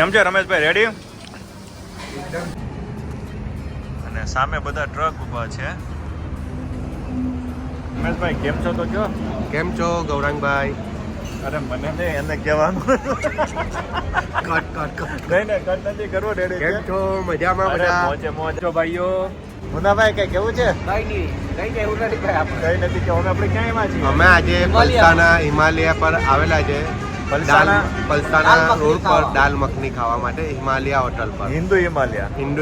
કેમ છે રમેશભાઈ? રેડી? અને સામે બધા ટ્રક ઊભા છે. રમેશભાઈ કેમ છો? તો કયો. કેમ છો ગૌરાંગભાઈ? અરે મને નહીં, એને કહેવાનું. કટ નહીં કટ નથી કરવો. રેડી? કેમ છો? મજામાં બધા? મોજે મોજ છો ભાઈઓ. મુનાભાઈ કઈ કેવું છે? કઈ એવું નથી ભાઈ. કઈ નથી કેવું. આપણે ક્યાં આવ્યા છીએ? અમે આજે પલસાણા હિમાલય પર આવેલા છે. પલસાણા રોડ પર દાલ મખની ખાવા માટે હિમાલય હોટલ પર. હિન્દુ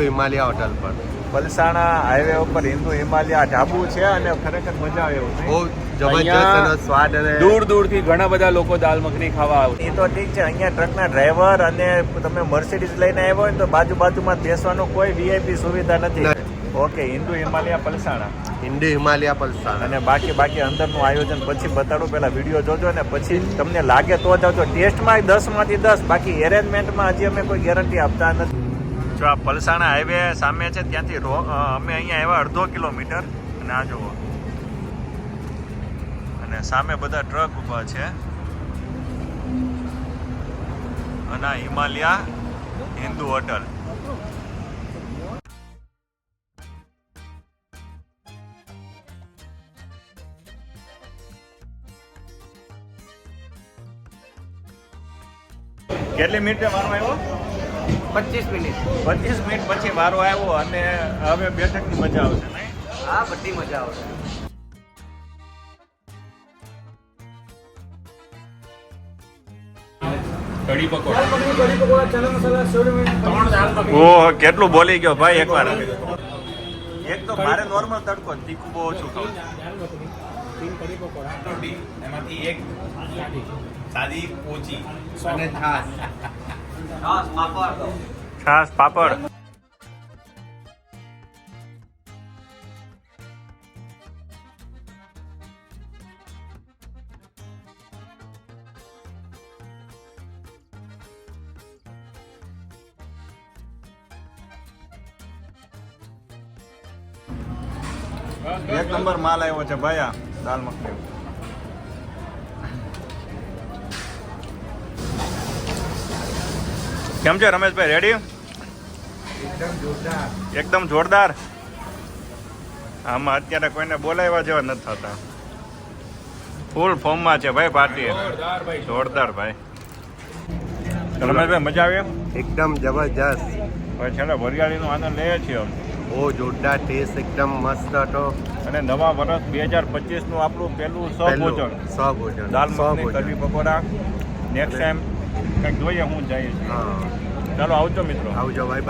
હિમાલય હોટલ પર. પલસાણા હાઈવે ઉપર હિન્દુ હિમાલય ઢાબુ છે અને ખરેખર મજા આવે એવું છે. બહુ જબરજસ્ત અને સ્વાદ અને દૂર થી ઘણા બધા લોકો દાલ મખની ખાવા આવે. એ તો ઠીક છે. અહીંયા ટ્રકના ડ્રાઈવર અને તમે મર્સિડીઝ લઈને આવ્યો હોય ને તો બાજુમાં બેસવાનો કોઈ વીઆઈપી સુવિધા નથી. ઓકે, હિન્દુ હિમાલય પલસાણા. અને બાકી અંદરનું આયોજન પછી બતાડું. પહેલા વિડીયો જોજો ને પછી તમને લાગે તો જ આવજો. ટેસ્ટમાં 10 માંથી 10, બાકી એરેન્જમેન્ટમાં હજી અમે કોઈ ગેરંટી આપતા નથી. જો આ પલસાણા હાઈવે સામે છે, ત્યાંથી અમે અહીંયા આવ્યા 1.5 કિલોમીટર. અને આ જુઓ, અને સામે બધા ટ્રક ઊભા છે. અને આ હિમાલય હિન્દુ હોટલ. કેટલી મિનિટે વારો આવ્યો? 25 મિનિટ. 25 મિનિટ પછી વારો આવ્યો. અને હવે બેઠકની મજા આવશે નહીં? હા, બધી મજા આવશે. કઢી પકોડા. ઓહો, કેટલું બોલી ગયો ભાઈ એકવાર. એક તો મારે નોર્મલ તડકો, તીખું બહુ ઓછું ખાવું. એમાંથી એક સાદી પોચી અને છાસ. છાસ પાપડ. એક નંબર માલ આવ્યો છે ભાઈ આ દાલ મખની. કેમ છે રમેશભાઈ? રેડી? એકદમ જોરદાર. આમાં અત્યારે કોઈને બોલાવ્યા જેવા નથી થતા. ફૂલ ફોર્મમાં છે ભાઈ પાર્ટી. જોરદાર ભાઈ. રમેશભાઈ મજા આવી? એકદમ જબરજસ્ત. હવે છેલ્લે વરિયાળીનો આનંદ લઈએ છીએ. બહુ જોરદાર ટેસ્ટ, એકદમ મસ્ત હતો. અને નવા વર્ષ 2025 નું આપણું પહેલું સભોજન દાલ મખની કઢી પકોડા. નેક્સ્ટ ટાઈમ કંઈક જોઈએ હું જઈએ. હા, ચાલો આવજો મિત્રો. આવજો ભાઈ.